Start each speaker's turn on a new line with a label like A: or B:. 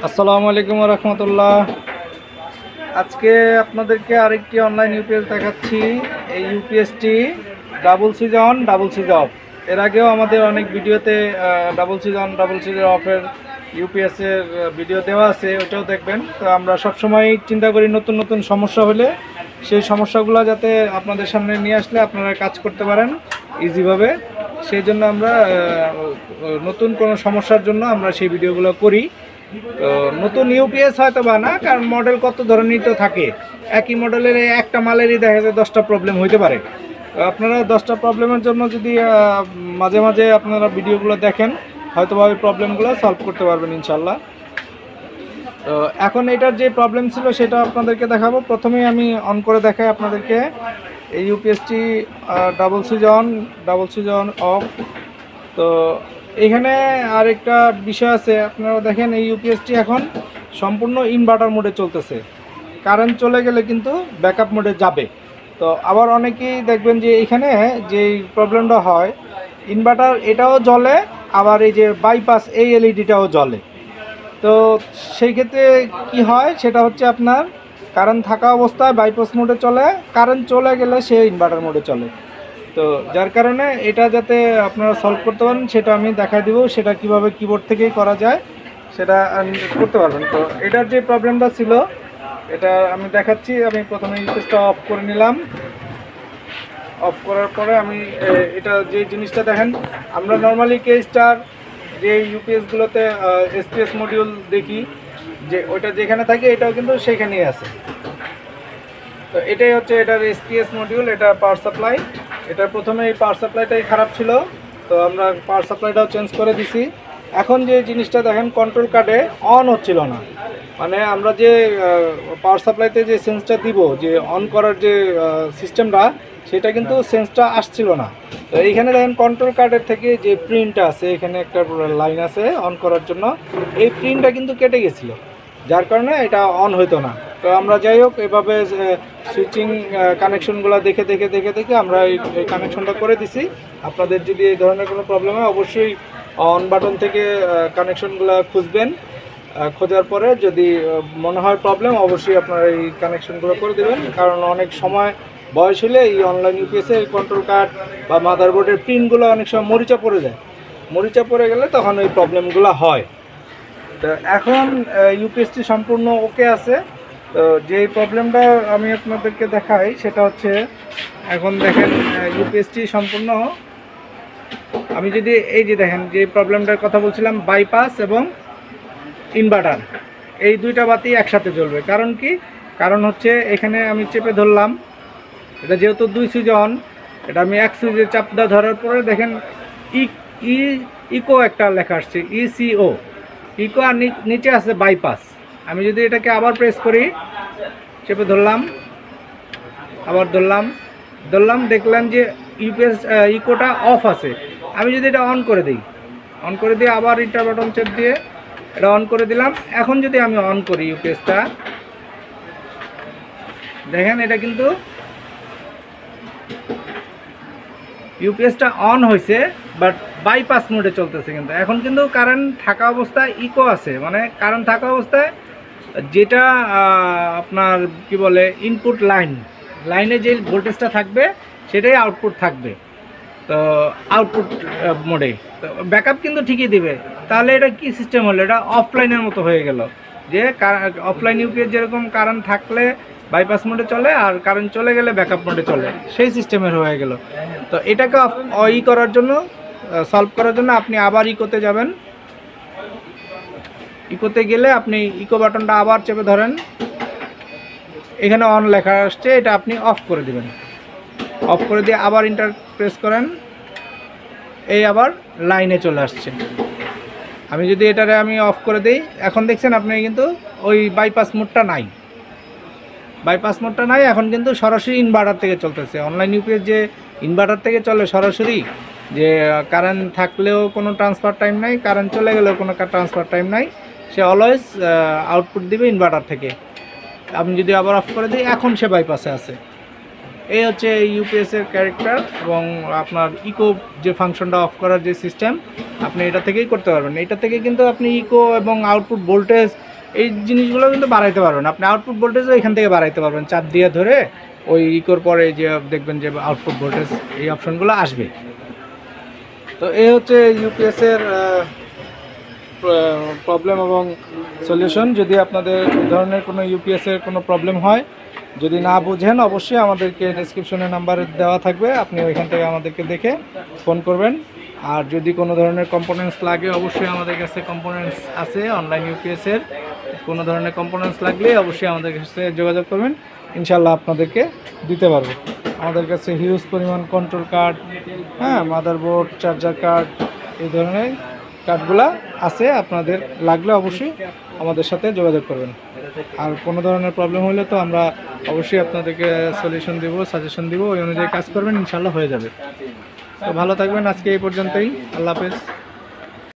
A: আসসালামু আলাইকুম রহমতুল্লাহ। আজকে আপনাদেরকে আরেকটি অনলাইন ইউপিএস দেখাচ্ছি। এই ইউপিএসটি double switch on double switch off. এর আগেও আমাদের অনেক ভিডিওতে double switch on double switch অফের ইউপিএসের ভিডিও দেওয়া আছে, ওটাও দেখবেন। তো আমরা সবসময় চিন্তা করি নতুন নতুন সমস্যা হলে সেই সমস্যাগুলো যাতে আপনাদের সামনে নিয়ে আসলে আপনারা কাজ করতে পারেন ইজিভাবে। সেই জন্য আমরা নতুন কোনো সমস্যার জন্য আমরা সেই ভিডিওগুলো করি। তো নতুন ইউপিএস হয়তো বা না, কারণ মডেল কত ধরনের তো থাকে। একই মডেলের একটা মালেরই দেখা যায় 10টা প্রবলেম হইতে পারে। তো আপনারা 10টা প্রবলেমের জন্য যদি মাঝে মাঝে আপনারা ভিডিওগুলো দেখেন, হয়তো বা ওই প্রবলেমগুলো সলভ করতে পারবেন ইনশাল্লাহ। তো এখন এটার যে প্রবলেম ছিল সেটা আপনাদেরকে দেখাবো। প্রথমেই আমি অন করে দেখাই আপনাদেরকে। এই ইউপিএসটি double switch on double switch on off. তো এখানে আরেকটা বিষয় আছে, আপনারা দেখেন এই ইউপিএসটি এখন সম্পূর্ণ ইনভার্টার মোডে চলতেছে। কারেন্ট চলে গেলে কিন্তু ব্যাকআপ মোডে যাবে। তো আবার অনেকেই দেখবেন যে এখানে যে প্রবলেমটা হয়, ইনভার্টার এটাও জ্বলে, আবার এই যে বাইপাস এই এলইডিটাও জ্বলে। তো সেই ক্ষেত্রে কি হয়, সেটা হচ্ছে আপনার কারেন্ট থাকা অবস্থায় বাইপাস মোডে চলে, কারেন্ট চলে গেলে সে ইনভার্টার মোডে চলে। তো যার কারণে এটা যাতে আপনারা সলভ করতে পারেন সেটা আমি দেখাই দিব, সেটা কিভাবে কিবোর্ড থেকেই করা যায় সেটা করতে পারবেন। তো এটার যে প্রবলেমটা ছিল এটা আমি দেখাচ্ছি। আমি প্রথমে ইউপিএসটা অফ করে নিলাম। অফ করার পরে আমি এটা যে জিনিসটা দেখেন, আমরা নর্মালি কে স্টার যে ইউপিএসগুলোতে এসপিএস মডিউল দেখি, যে ওইটা যেখানে থাকে এটাও কিন্তু সেখানেই আছে। তো এটাই হচ্ছে এটার এসপিএস মডিউল, এটা পাওয়ার সাপ্লাই। এটার প্রথমে এই পাওয়ার সাপ্লাইটাই খারাপ ছিল, তো আমরা পাওয়ার সাপ্লাইটাও চেঞ্জ করে দিছি। এখন যে জিনিসটা দেখেন, কন্ট্রোল কার্ডে অন হচ্ছিল না। মানে আমরা যে পাওয়ার সাপ্লাইতে যে সেন্সটা দিব, যে অন করার যে সিস্টেমটা, সেটা কিন্তু সেন্সটা আসছিল না। তো এইখানে দেখেন কন্ট্রোল কার্ডের থেকে যে প্রিন্টটা আছে, এখানে একটা লাইন আছে অন করার জন্য, এই প্রিন্টটা কিন্তু কেটে গেছিলো, যার কারণে এটা অন হইতো না। তো আমরা যাই হোক এভাবে সুইচিং কানেকশনগুলো দেখে দেখে দেখে দেখে আমরা এই কানেকশনটা করে দিছি। আপনাদের যদি এই ধরনের কোনো প্রবলেম হয় অবশ্যই অন বাটন থেকে কানেকশনগুলো খুঁজবেন। খোঁজার পরে যদি মনে হয় প্রবলেম, অবশ্যই আপনারা এই কানেকশনগুলো করে দেবেন। কারণ অনেক সময় বয়স হলে এই অনলাইন ইউপিএসে কন্ট্রোল কার্ড বা মাদারবোর্ডের পিনগুলো অনেক সময় মরিচা পড়ে যায়। মরিচা পড়ে গেলে তখন এই প্রবলেমগুলো হয়। তো এখন ইউপিএসটি সম্পূর্ণ ওকে আছে। তো যেই প্রবলেমটা আমি আপনাদেরকে দেখাই সেটা হচ্ছে, এখন দেখেন ইউপিএসটি সম্পূর্ণ, আমি যদি এই যে দেখেন যে প্রবলেমটার কথা বলছিলাম, বাইপাস এবং ইনভার্টার এই দুইটা বাতি একসাথে জ্বলবে। কারণ কি, কারণ হচ্ছে এখানে আমি চেপে ধরলাম, এটা যেহেতু দুই সুইচ অন, এটা আমি এক সুইচে চাপ দেওয়া ধরার পরে দেখেন ইকো একটা লেখা আসছে, ইসিও ইকো, আর নিচে আছে বাইপাস। আমি যদি এটাকে আবার প্রেস করি, চেপে ধরলাম, আবার ধরলাম, দেখলাম যে ইউপিএস ইকোটা অফ আছে। আমি যদি এটা অন করে দিই, আবার ইন্টার বাটন চেপ দিয়ে এটা অন করে দিলাম। এখন যদি আমি অন করি ইউপিএসটা, দেখেন এটা কিন্তু ইউপিএসটা অন হয়েছে, বাট বাইপাস মোডে চলতেছে। কিন্তু এখন কিন্তু কারেন্ট থাকা অবস্থায় ইকো আছে, মানে কারেন্ট থাকা অবস্থায় যেটা আপনার কি বলে ইনপুট লাইনে যে ভোল্টেজটা থাকবে সেটাই আউটপুট থাকবে। তো আউটপুট মোডে তো ব্যাকআপ কিন্তু ঠিকই দিবে। তাহলে এটা কি সিস্টেম হলো, এটা অফলাইনের মতো হয়ে গেল। যে অফলাইন ইউপিএস যেরকম কারেন্ট থাকলে বাইপাস মোডে চলে, আর কারেন্ট চলে গেলে ব্যাকআপ মোডে চলে, সেই সিস্টেমের হয়ে গেল। তো এটাকে করার জন্য, সলভ করার জন্য আপনি আবার ইকোতে যাবেন। ইকোতে গেলে আপনি ইকো বাটনটা আবার চেপে ধরেন, এখানে অন লেখা আসছে, এটা আপনি অফ করে দিবেন। অফ করে দিয়ে আবার ইন্টার প্রেস করেন, এই আবার লাইনে চলে আসছে। আমি যদি এটারে আমি অফ করে দিই, এখন দেখছেন আপনি কিন্তু ওই বাইপাস মোডটা নাই, এখন কিন্তু সরাসরি ইনভার্টার থেকে চলতেছে। অনলাইন ইউপিএস যে ইনভার্টার থেকে চলে সরাসরি, যে কারেন্ট থাকলেও কোনো ট্রান্সফার টাইম নাই, কারেন্ট চলে গেলেও কোনো ট্রান্সফার টাইম নাই, সে অলওয়েজ আউটপুট দিবে ইনভার্টার থেকে। আমি যদি আবার অফ করে দিই, এখন সে বাইপাসে আছে। এই হচ্ছে ইউপিএসের ক্যারেক্টার। এবং আপনার ইকো যে ফাংশনটা অফ করার যে সিস্টেম, আপনি এটা থেকেই করতে পারবেন। এটা থেকে কিন্তু আপনি ইকো এবং আউটপুট ভোল্টেজ এই জিনিসগুলো কিন্তু বাড়াইতে পারবেন। আপনি আউটপুট ভোল্টেজও এখান থেকে বাড়াইতে পারবেন, চাপ দিয়ে ধরে ওই ইকোর পরে যে দেখবেন যে আউটপুট ভোল্টেজ এই অপশনগুলো আসবে। তো এই হচ্ছে ইউপিএসের প্রবলেম এবং সলিউশন। যদি আপনাদের এই ধরনের কোনো ইউপিএসের কোনো প্রবলেম হয়, যদি না বুঝেন, অবশ্যই আমাদেরকে ডেসক্রিপশনে নাম্বার দেওয়া থাকবে, আপনি ওইখান থেকে আমাদেরকে দেখে ফোন করবেন। আর যদি কোনো ধরনের কম্পোনেন্টস লাগে, অবশ্যই আমাদের কাছে কম্পোনেন্টস আছে অনলাইন ইউপিএসের। কোনো ধরনের কম্পোনেন্টস লাগলে অবশ্যই আমাদের কাছে যোগাযোগ করবেন, ইনশাল্লাহ আপনাদেরকে দিতে পারবো। আমাদের কাছে হিউজ পরিমাণ কন্ট্রোল কার্ড, হ্যাঁ, মাদারবোর্ড, চার্জার কার্ড, এই ধরনের কার্ডগুলা আছে। আপনাদের লাগলে অবশ্যই আমাদের সাথে যোগাযোগ করবেন। আর কোনো ধরনের প্রবলেম হলে তো আমরা অবশ্যই আপনাদেরকে সলিউশন দেবো, সাজেশন দিব, ওই অনুযায়ী কাজ করবেন, ইনশাল্লাহ হয়ে যাবে। তো ভালো থাকবেন, আজকে এই পর্যন্তই। আল্লাহ হাফেজ।